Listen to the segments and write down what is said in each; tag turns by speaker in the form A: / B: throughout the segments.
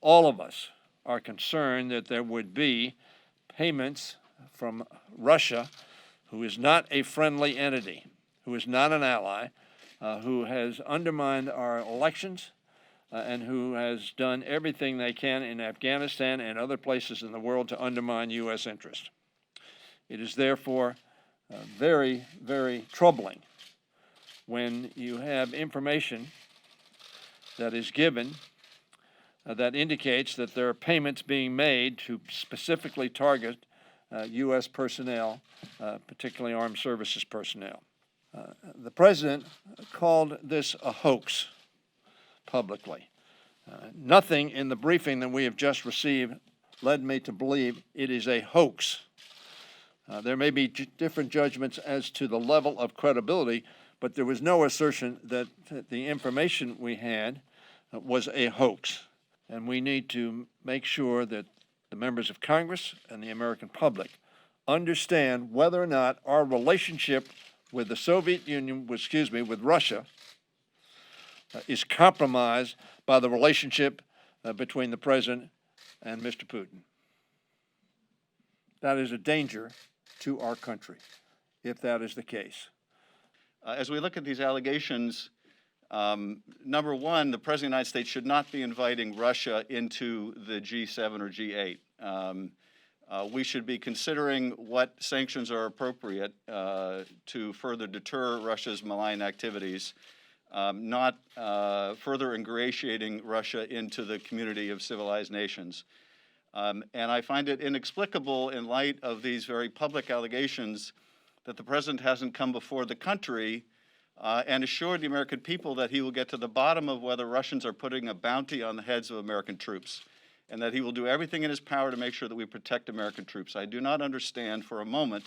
A: All of us are concerned that there would be payments from Russia, who is not a friendly entity, who is not an ally, who has undermined our elections, and who has done everything they can in Afghanistan and other places in the world to undermine U.S. interest. It is therefore very, very troubling when you have information that is given that indicates that there are payments being made to specifically target U.S. personnel, particularly armed services personnel. The president called this a hoax publicly. Nothing in the briefing that we have just received led me to believe it is a hoax. There may be different judgments as to the level of credibility, but there was no assertion that the information we had was a hoax. And we need to make sure that the members of Congress and the American public understand whether or not our relationship with the Soviet Union, with Russia, is compromised by the relationship between the president and Mr. Putin. That is a danger to our country, if that is the case.
B: As we look at these allegations, number one, the President of the United States should not be inviting Russia into the G7 or G8. We should be considering what sanctions are appropriate to further deter Russia's malign activities, not further ingratiating Russia into the community of civilized nations. And I find it inexplicable in light of these very public allegations that the President hasn't come before the country and assured the American people that he will get to the bottom of whether Russians are putting a bounty on the heads of American troops, and that he will do everything in his power to make sure that we protect American troops. I do not understand for a moment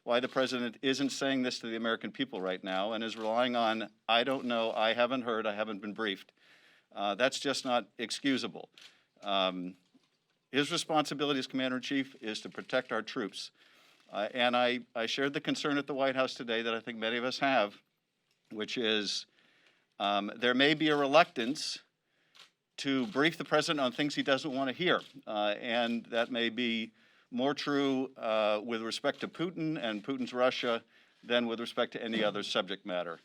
B: why the President isn't saying this to the American people right now and is relying on, I don't know, I haven't heard, I haven't been briefed. That's just not excusable. His responsibility as Commander-in-Chief is to protect our troops. And I shared the concern at the White House today that I think many of us have, which is there may be a reluctance to brief the President on things he doesn't want to hear. And that may be more true with respect to Putin and Putin's Russia than with respect to any other subject matter.